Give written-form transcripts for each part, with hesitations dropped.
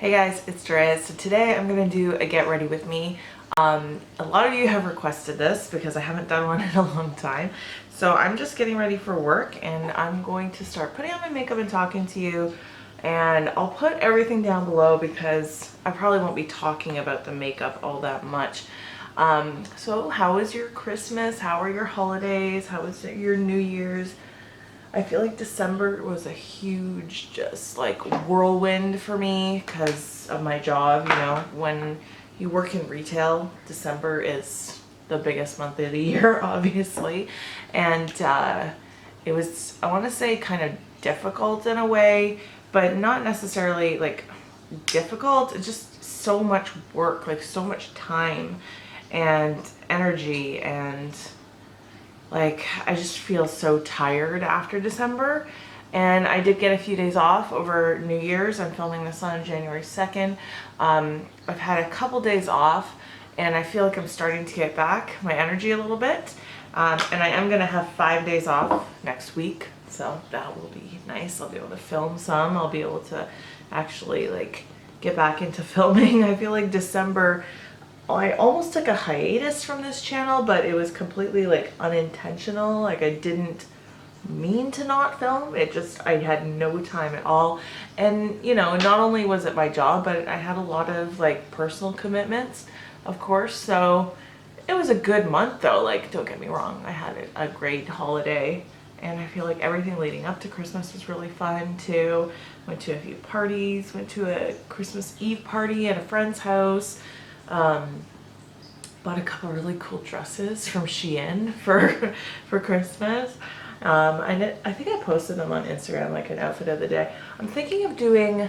Hey guys, it's Daze. So today I'm going to do a get ready with me. A lot of you have requested this because I haven't done one in a long time. So I'm just getting ready for work and I'm going to start putting on my makeup and talking to you. And I'll put everything down below because I probably won't be talking about the makeup all that much. So how was your Christmas? How are your holidays? How was your New Year's? I feel like December was a huge just like whirlwind for me because of my job. You know, when you work in retail, December is the biggest month of the year, obviously. And it was, I want to say, kind of difficult in a way, but not necessarily like difficult. It's just so much work, like so much time and energy, and like I just feel so tired after December. And I did get a few days off over New Year's. I'm filming this on January 2nd. I've had a couple days off and I feel like I'm starting to get back my energy a little bit. And I am gonna have 5 days off next week, so that will be nice. I'll be able to film some. I'll be able to actually like get back into filming. I feel like December, I almost took a hiatus from this channel, but it was completely like unintentional. Like I didn't mean to not film. It just, I had no time at all. And you know, not only was it my job, but I had a lot of like personal commitments, of course. So it was a good month though. Like, don't get me wrong. I had a great holiday and I feel like everything leading up to Christmas was really fun too. Went to a few parties, went to a Christmas Eve party at a friend's house. Bought a couple of really cool dresses from Shein for Christmas. I think I posted them on Instagram, like an outfit of the day. I'm thinking of doing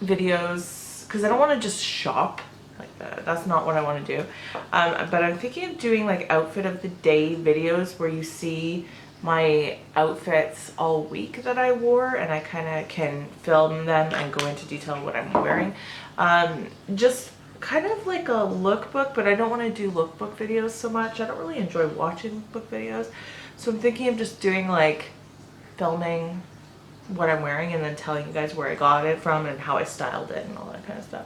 videos because I don't want to just shop like that. That's not what I want to do. But I'm thinking of doing like outfit of the day videos where you see my outfits all week that I wore and I kind of can film them and go into detail what I'm wearing. Just kind of like a lookbook, but I don't want to do lookbook videos so much. I don't really enjoy watching lookbook videos. So I'm thinking of just doing like filming what I'm wearing and then telling you guys where I got it from and how I styled it and all that kind of stuff.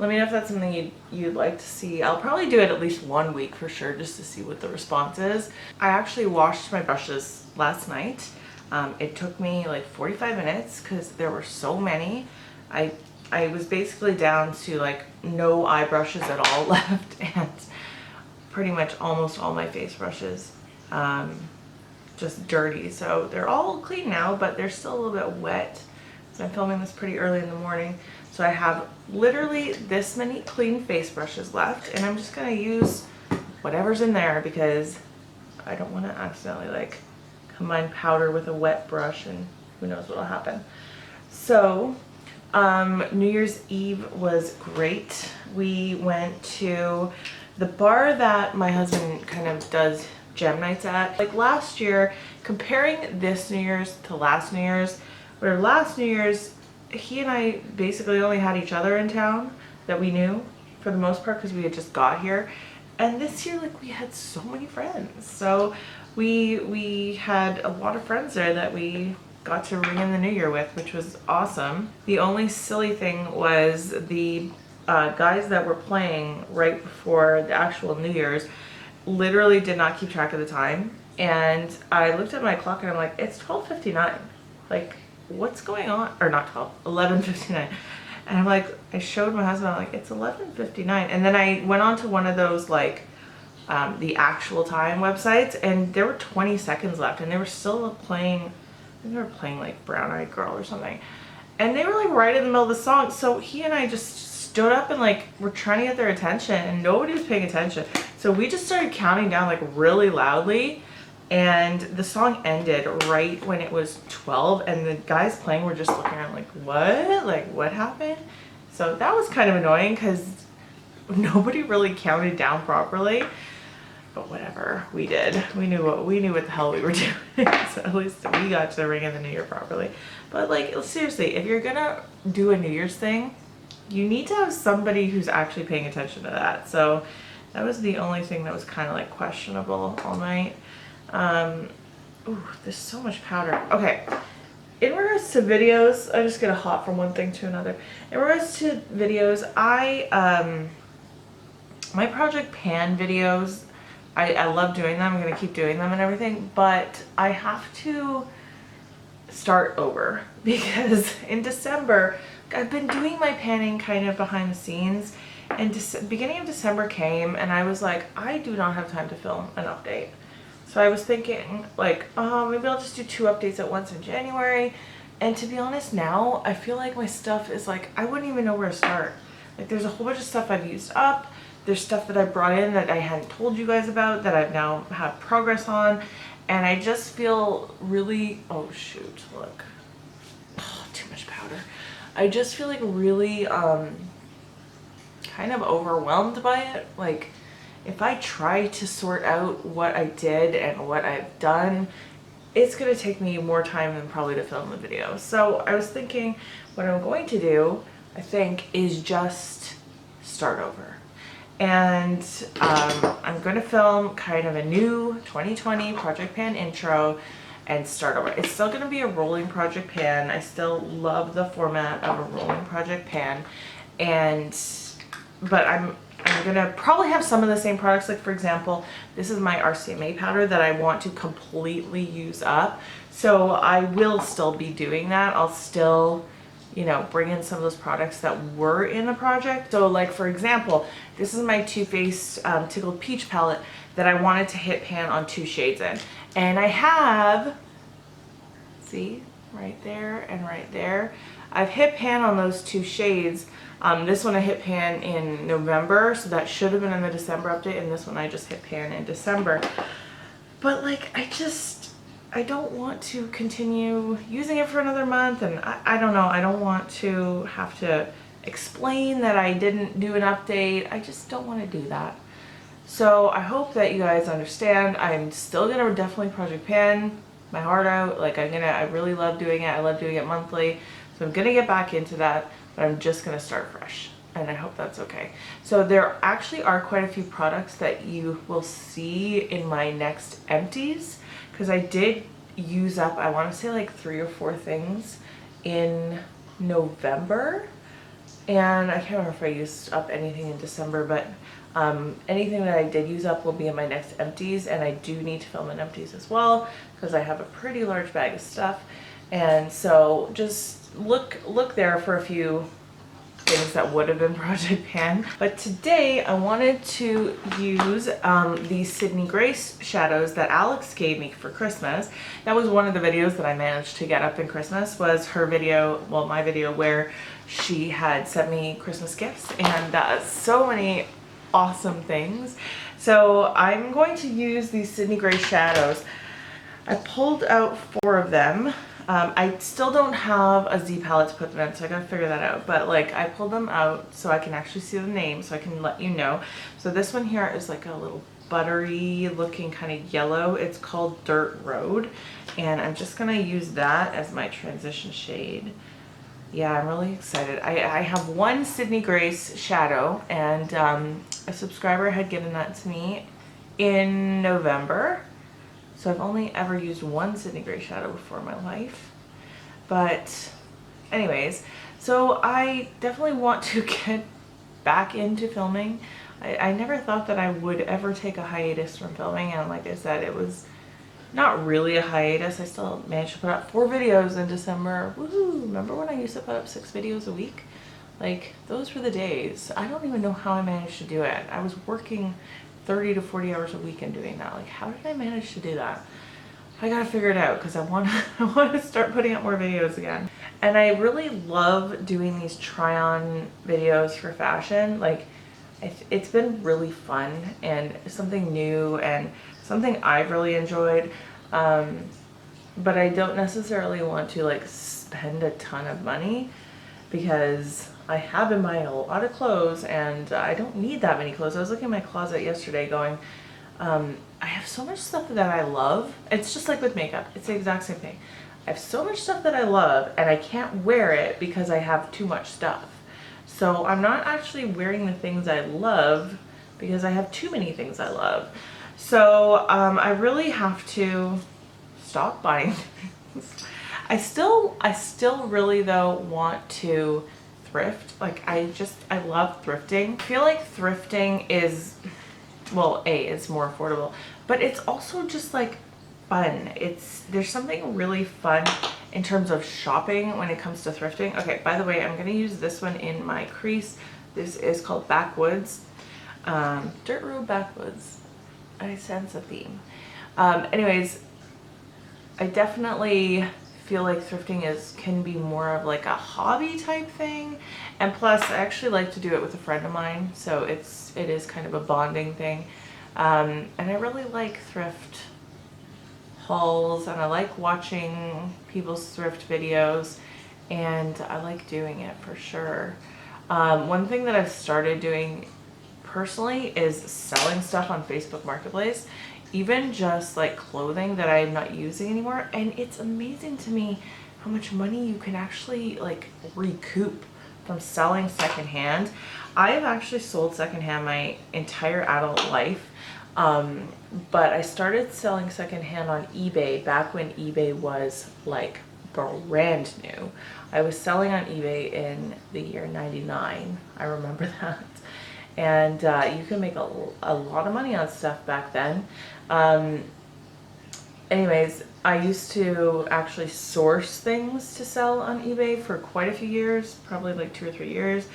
Let me know if that's something you'd like to see. I'll probably do it at least 1 week for sure, just to see what the response is. I actually washed my brushes last night. It took me like 45 minutes because there were so many. I was basically down to like no eye brushes at all left and pretty much almost all my face brushes just dirty. So they're all clean now, but they're still a little bit wet. So I'm filming this pretty early in the morning. So I have literally this many clean face brushes left and I'm just gonna use whatever's in there because I don't want to accidentally like combine powder with a wet brush and who knows what'll happen. So New Year's Eve was great. We went to the bar that my husband kind of does gem nights at. Like last year, comparing this New Year's to last New Year's, where last New Year's he and I basically only had each other in town that we knew for the most part because we had just got here. And this year, like, we had so many friends. So we had a lot of friends there that we got to ring in the new year with, which was awesome. The only silly thing was the guys that were playing right before the actual New Year's literally did not keep track of the time. And I looked at my clock and I'm like, it's 12:59. Like, what's going on? Or not 11:59. And I'm like, I showed my husband, I'm like, it's 11:59. And then I went on to one of those like the actual time websites and there were 20 seconds left and they were still playing, I think they were playing like Brown Eyed Girl or something. And they were like right in the middle of the song. So he and I just stood up and like were trying to get their attention and nobody was paying attention. So we just started counting down like really loudly. And the song ended right when it was 12 and the guys playing were just looking around like, what? Like, what happened? So that was kind of annoying because nobody really counted down properly. But whatever, we did. We knew what the hell we were doing. So at least we got to ring in the new year properly. But like, seriously, if you're gonna do a New Year's thing, you need to have somebody who's actually paying attention to that. So that was the only thing that was kind of like questionable all night. Ooh, there's so much powder. Okay, in regards to videos, I just get a hop from one thing to another. In regards to videos, my Project Pan videos, I love doing them. I'm going to keep doing them and everything, but I have to start over because in December, I've been doing my panning kind of behind the scenes, and beginning of December came and I was like, I do not have time to film an update. So I was thinking like, oh, maybe I'll just do 2 updates at once in January. And to be honest, now I feel like my stuff is like, I wouldn't even know where to start. Like there's a whole bunch of stuff I've used up. There's stuff that I brought in that I hadn't told you guys about that I've now had progress on. And I just feel really, oh shoot, look, oh, too much powder. I just feel like really kind of overwhelmed by it. Like if I try to sort out what I did and what I've done, it's gonna take me more time than probably to film the video. So I was thinking what I'm going to do, I think, is just start over. And I'm going to film kind of a new 2020 Project Pan intro and start over. It's still going to be a rolling Project Pan. I still love the format of a rolling Project Pan, but I'm going to probably have some of the same products. Like for example, this is my RCMA powder that I want to completely use up. So I will still be doing that. I'll still, you know, bring in some of those products that were in the project. So like for example, this is my Too Faced Tickled Peach palette that I wanted to hit pan on 2 shades in. And I have, see, right there and right there. I've hit pan on those 2 shades. This one I hit pan in November, so that should have been in the December update, and this one I just hit pan in December. But like, I don't want to continue using it for another month, and I don't know, I don't want to have to explain that I didn't do an update. I just don't want to do that. So I hope that you guys understand. I'm still gonna definitely Project Pan my heart out. Like I really love doing it. I love doing it monthly. So I'm gonna get back into that, but I'm just gonna start fresh. And I hope that's okay. So there actually are quite a few products that you will see in my next empties, because I did use up, I want to say like 3 or 4 things in November. And I can't remember if I used up anything in December, but anything that I did use up will be in my next empties, and I do need to film in empties as well because I have a pretty large bag of stuff. And so just look there for a few things that would have been Project Pan. But today I wanted to use the Sydney Grace shadows that Alex gave me for Christmas. That was one of the videos that I managed to get up in Christmas, was her video, well, my video where she had sent me Christmas gifts, and so many awesome things. So I'm going to use these Sydney Grace shadows. I pulled out 4 of them. I still don't have a Z palette to put them in, so I gotta figure that out. But like, I pulled them out so I can actually see the name, so I can let you know. So this one here is like a little buttery looking kind of yellow. It's called Dirtroad, and I'm just gonna use that as my transition shade. Yeah, I'm really excited. I have one Sydney Grace shadow, and a subscriber had given that to me in November. So I've only ever used one Sydney Grace shadow before in my life. But anyways, so I definitely want to get back into filming. I never thought that I would ever take a hiatus from filming, and like I said, it was not really a hiatus. I still managed to put out 4 videos in December. Woohoo! Remember when I used to put up 6 videos a week? Like, those were the days. I don't even know how I managed to do it. I was working 30 to 40 hours a week and doing that. Like, how did I manage to do that? I gotta figure it out, because I want to start putting out more videos again. And I really love doing these try-on videos for fashion. Like, it's been really fun and something new and something I've really enjoyed. But I don't necessarily want to like spend a ton of money, because I have been buying a lot of clothes, and I don't need that many clothes. I was looking at my closet yesterday going, I have so much stuff that I love. It's just like with makeup. It's the exact same thing. I have so much stuff that I love, and I can't wear it because I have too much stuff. So I'm not actually wearing the things I love because I have too many things I love. So I really have to stop buying things. I still really though want to thrift. Like I love thrifting. I feel like thrifting is, well, it's more affordable, but it's also just like fun. There's something really fun in terms of shopping when it comes to thrifting. Okay, by the way, I'm gonna use this one in my crease. This is called Backwoods. Dirtroad Backwoods. I sense a theme. Anyways, I definitely feel like thrifting can be more of like a hobby type thing, and plus I actually like to do it with a friend of mine, so it is kind of a bonding thing. And I really like thrift hauls, and I like watching people's thrift videos, and I like doing it for sure. One thing that I've started doing personally is selling stuff on Facebook Marketplace, even just like clothing that I'm not using anymore, and it's amazing to me how much money you can actually like recoup from selling secondhand. I have actually sold secondhand my entire adult life, but I started selling secondhand on eBay back when eBay was like brand new. I was selling on eBay in the year 99. I remember that. And you can make a lot of money on stuff back then. Anyways, I used to actually source things to sell on eBay for quite a few years, probably like 2 or 3 years.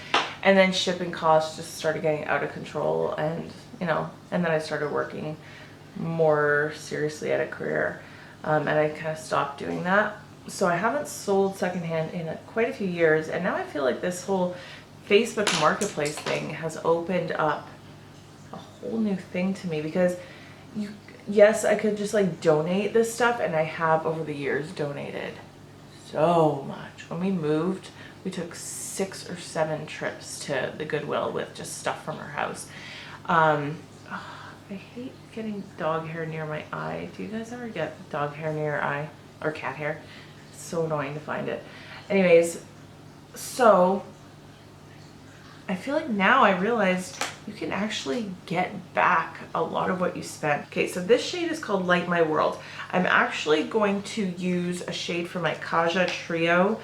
And then shipping costs just started getting out of control, and and then I started working more seriously at a career, and I kind of stopped doing that. So I haven't sold secondhand in quite a few years, and now I feel like this whole Facebook Marketplace thing has opened up a whole new thing to me, because yes, I could just like donate this stuff, and I have over the years donated so much. When we moved, we took 6 or 7 trips to the Goodwill with just stuff from our house. I hate getting dog hair near my eye. Do you guys ever get dog hair near your eye? Or cat hair? It's so annoying to find it. Anyways, so I feel like now I realized you can actually get back a lot of what you spent. Okay, so this shade is called Light My World. I'm actually going to use a shade from my Kaja trio.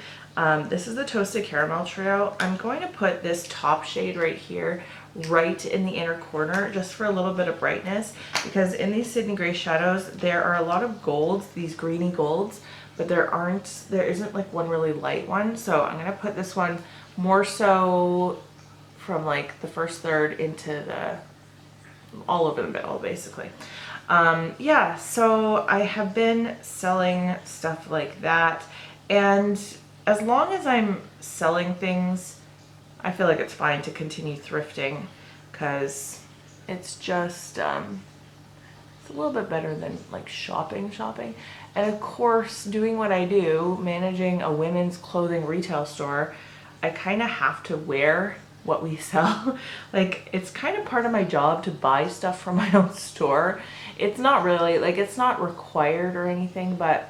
This is the Toasted Caramel trio. I'm going to put this top shade right here, right in the inner corner, just for a little bit of brightness, because in these Sydney Gray shadows, there are a lot of golds, these greeny golds, but there isn't like one really light one. So I'm gonna put this one more so from like the first third into all over the middle, basically. Yeah, so I have been selling stuff like that, and as long as I'm selling things, I feel like it's fine to continue thrifting, because it's just it's a little bit better than like shopping. And of course, doing what I do, managing a women's clothing retail store, I kind of have to wear what we sell. Like, it's kind of part of my job to buy stuff from my own store. It's not really like, it's not required or anything, but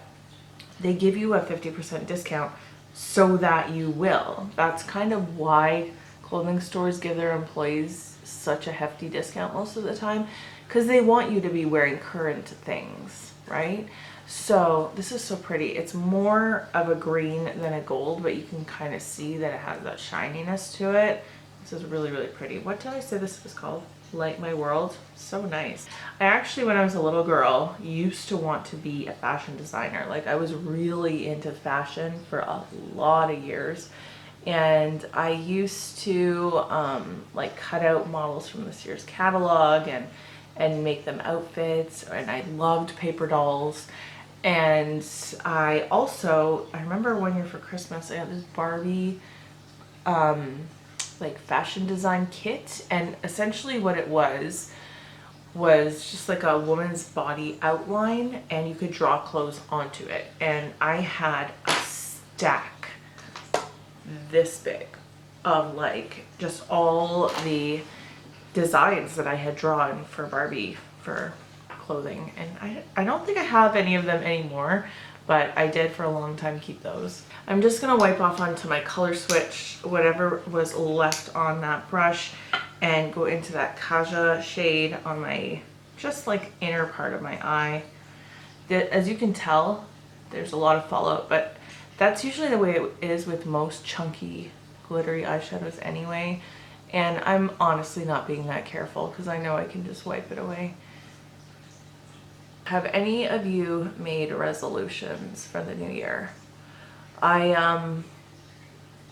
they give you a 50% discount so that you will. That's kind of why clothing stores give their employees such a hefty discount most of the time, because they want you to be wearing current things, right? So this is so pretty. It's more of a green than a gold, but you can kind of see that it has that shininess to it. This is really, really pretty. What did I say this was called? Light My World. So nice. I actually, when I was a little girl, used to want to be a fashion designer. Like, I was really into fashion for a lot of years, and I used to like cut out models from the Sears catalog and make them outfits, and I loved paper dolls. And I remember one year for Christmas, I got this Barbie like fashion design kit, and essentially what it was just like a woman's body outline, and you could draw clothes onto it. And I had a stack this big of like just all the designs that I had drawn for Barbie for clothing, and I don't think I have any of them anymore, but I did for a long time keep those. I'm just gonna wipe off onto my color switch whatever was left on that brush and go into that Kaja shade on my just like inner part of my eye. As you can tell, there's a lot of fallout, but that's usually the way it is with most chunky glittery eyeshadows anyway. And I'm honestly not being that careful because I know I can just wipe it away. Have any of you made resolutions for the new year? I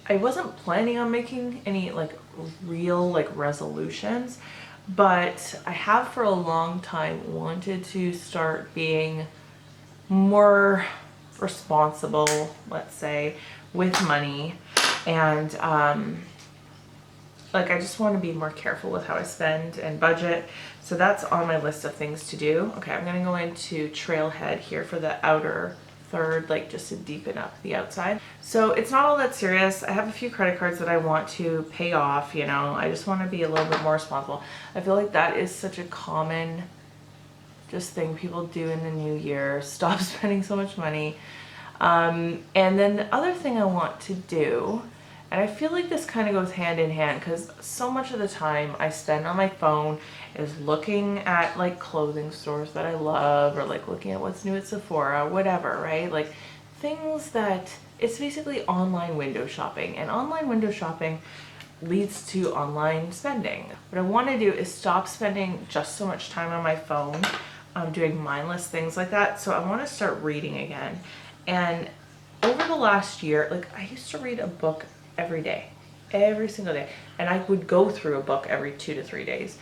wasn't planning on making any like real like resolutions, but I have for a long time wanted to start being more responsible, let's say, with money. And like I just want to be more careful with how I spend and budget. So that's on my list of things to do. Okay, I'm gonna go into Trailhead here for the outer third, like just to deepen up the outside. So it's not all that serious. I have a few credit cards that I want to pay off, you know. I just want to be a little bit more responsible. I feel like that is such a common just thing people do in the new year. Stop spending so much money. And then the other thing I want to do, and I feel like this kind of goes hand in hand because so much of the time I spend on my phone is looking at like clothing stores that I love, or like looking at what's new at Sephora, whatever, right? Like things that, it's basically online window shopping, and online window shopping leads to online spending. What I want to do is stop spending just so much time on my phone, doing mindless things like that. So I want to start reading again. And over the last year, like I used to read a book every day, every single day, and I would go through a book every 2 to 3 days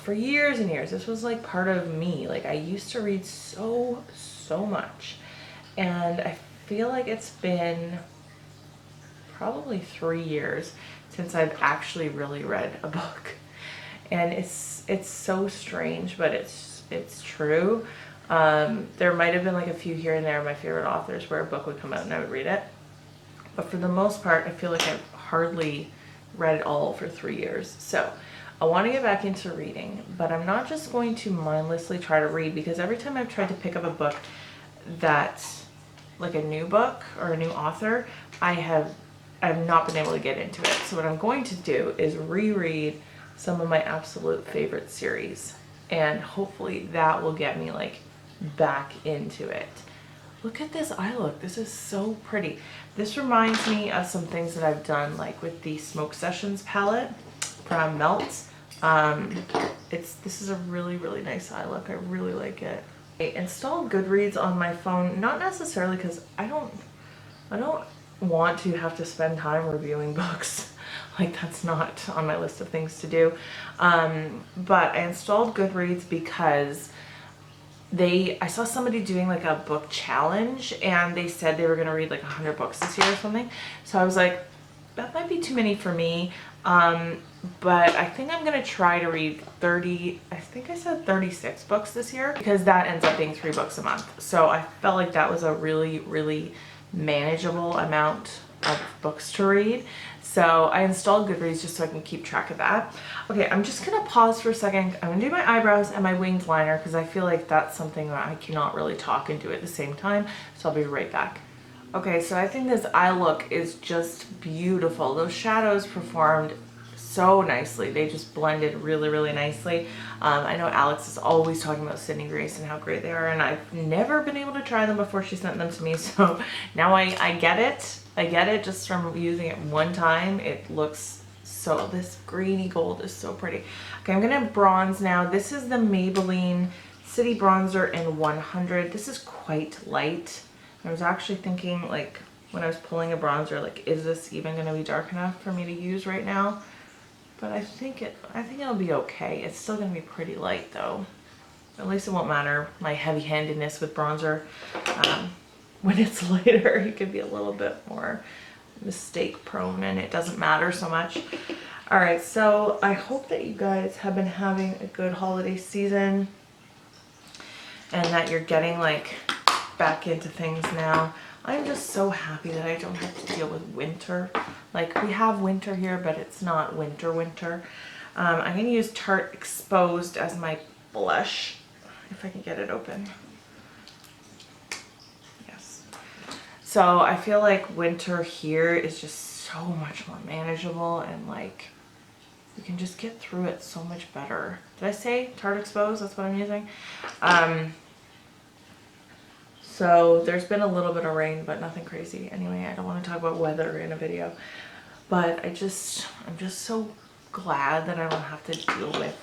for years and years. This was like part of me. Like I used to read so much, and I feel like it's been probably 3 years since I've actually really read a book. And it's so strange, but it's true. There might have been like a few here and there of my favorite authors where a book would come out and I would read it. But for the most part, I feel like I've hardly read it all for 3 years. So I want to get back into reading, but I'm not just going to mindlessly try to read, because every time I've tried to pick up a book that's like a new book or a new author, I've not been able to get into it. So what I'm going to do is reread some of my absolute favorite series, and hopefully that will get me like back into it. Look at this eye look. This is so pretty. This reminds me of some things that I've done, like with the Smoke Sessions palette from Melt. This is a really nice eye look. I really like it. I installed Goodreads on my phone, not necessarily because I don't want to have to spend time reviewing books. Like that's not on my list of things to do. But I installed Goodreads because I saw somebody doing like a book challenge, and they said they were going to read like 100 books this year or something. So I was like, that might be too many for me. But I think I'm going to try to read 36 books this year, because that ends up being 3 books a month. So I felt like that was a really manageable amount of books to read. So I installed Goodreads just so I can keep track of that. Okay, I'm just gonna pause for a second. I'm gonna do my eyebrows and my winged liner because I feel like that's something that I cannot really talk and do at the same time. So I'll be right back. Okay, so I think this eye look is just beautiful. Those shadows performed so nicely. They just blended really nicely. I know Alex is always talking about Sydney Grace and how great they are, and I've never been able to try them before she sent them to me, so now I get it. I get it just from using it one time. It looks so, this greeny gold is so pretty. Okay, I'm gonna bronze now. This is the Maybelline City Bronzer in 100. This is quite light. I was actually thinking, like, when I was pulling a bronzer, like, is this even gonna be dark enough for me to use right now? But I think it'll be okay. It's still gonna be pretty light though. At least it won't matter my heavy-handedness with bronzer. When it's lighter, it could be a little bit more mistake prone and it doesn't matter so much. All right, so I hope that you guys have been having a good holiday season and that you're getting like back into things now. I'm just so happy that I don't have to deal with winter. Like, we have winter here, but it's not winter. I'm gonna use Tarte Exposed as my blush, if I can get it open. Yes. So I feel like winter here is just so much more manageable, and like, you can just get through it so much better. Did I say Tarte Exposed? That's what I'm using. So there's been a little bit of rain, but nothing crazy. Anyway, I don't want to talk about weather in a video, but I'm just so glad that I don't have to deal with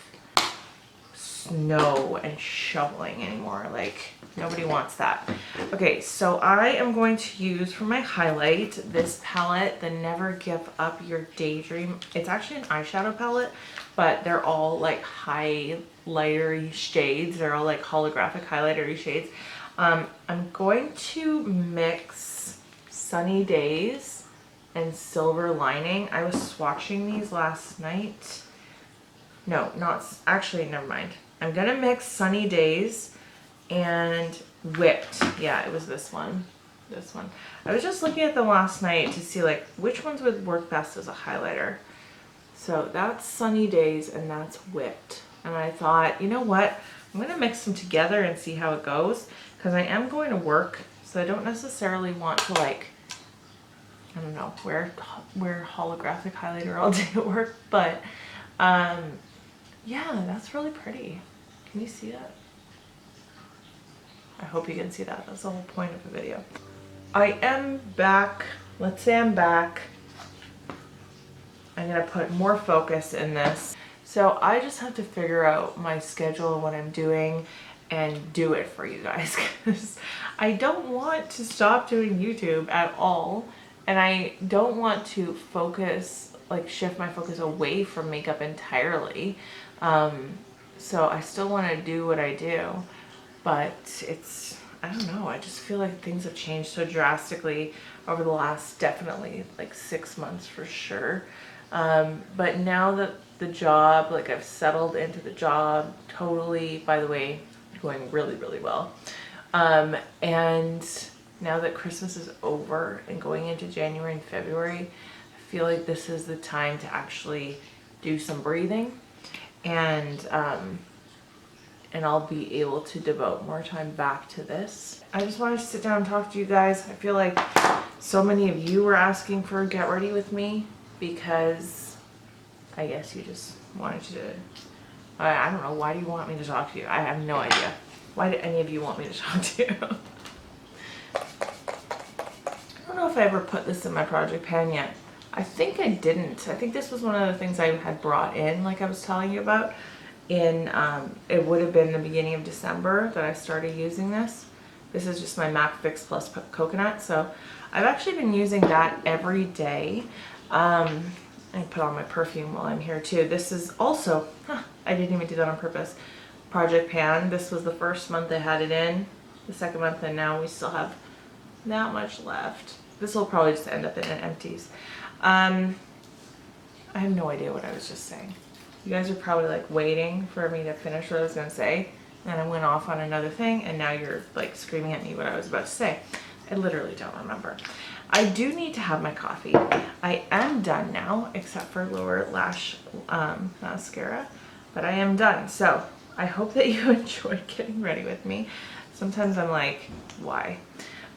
snow and shoveling anymore. Like, nobody wants that. Okay, so I am going to use for my highlight this palette, the Never Give Up Your Daydream. It's actually an eyeshadow palette, but they're all like highlighter shades. They're all like holographic highlighter shades. I'm going to mix Sunny Days and Silver Lining. I was swatching these last night. No, not actually, never mind. I'm gonna mix Sunny Days and Whipped. Yeah, it was this one. This one. I was just looking at them last night to see like which ones would work best as a highlighter. So that's Sunny Days and that's Whipped. And I thought, you know what? I'm gonna mix them together and see how it goes, because I am going to work, so I don't necessarily want to like, I don't know, wear holographic highlighter all day at work, but yeah, that's really pretty. Can you see that? I hope you can see that. That's the whole point of the video. I am back. Let's say I'm back. I'm gonna put more focus in this. So I just have to figure out my schedule and what I'm doing and do it for you guys, because I don't want to stop doing YouTube at all, and I don't want to focus, like shift my focus away from makeup entirely. So I still want to do what I do, but it's, I don't know, I just feel like things have changed so drastically over the last definitely like 6 months for sure. But now that the job, like I've settled into the job totally, by the way, going really, really well. And now that Christmas is over and going into January and February, I feel like this is the time to actually do some breathing, and I'll be able to devote more time back to this. I just wanted to sit down and talk to you guys. I feel like so many of you were asking for a get ready with me, because I guess you just wanted to, I don't know, why do you want me to talk to you? I have no idea. Why do any of you want me to talk to you? I don't know if I ever put this in my project pan yet. I think I didn't. I think this was one of the things I had brought in, like I was telling you about, in, it would have been the beginning of December that I started using this. This is just my MAC Fix Plus Coconut. So I've actually been using that every day. I put on my perfume while I'm here too. This is also, I didn't even do that on purpose, project pan. This was the first month I had it in, the second month, and now we still have that much left. This will probably just end up in an empties. I have no idea what I was just saying. You guys are probably like waiting for me to finish what I was gonna say, and I went off on another thing, and now you're like screaming at me what I was about to say. I literally don't remember. I do need to have my coffee. I am done now, except for lower lash mascara, but I am done. So I hope that you enjoyed getting ready with me. Sometimes I'm like, why?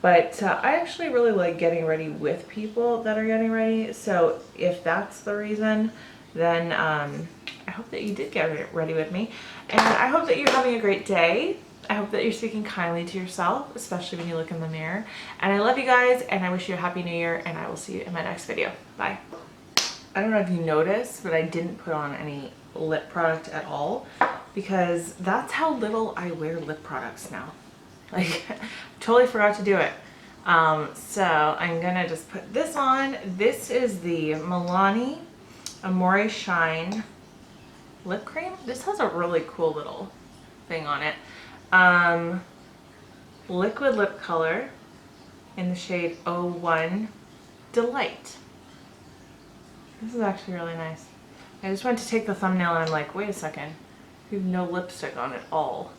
But I actually really like getting ready with people that are getting ready. So if that's the reason, then I hope that you did get ready with me. And I hope that you're having a great day. I hope that you're speaking kindly to yourself, especially when you look in the mirror. And I love you guys, and I wish you a happy new year, and I will see you in my next video. Bye. I don't know if you noticed, but I didn't put on any lip product at all, because that's how little I wear lip products now. Like, totally forgot to do it. So I'm gonna just put this on. This is the Milani Amore Shine lip cream. This has a really cool little thing on it. Liquid lip color in the shade 01 Delight. This is actually really nice. I just went to take the thumbnail and I'm like, wait a second, you have no lipstick on at all.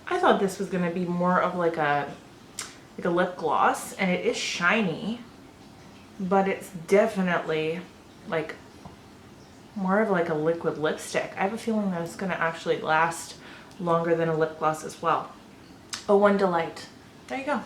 I thought this was gonna be more of like a lip gloss, and it is shiny, but it's definitely like more of like a liquid lipstick. I have a feeling that it's gonna actually last longer than a lip gloss as well. 01 Delight. There you go.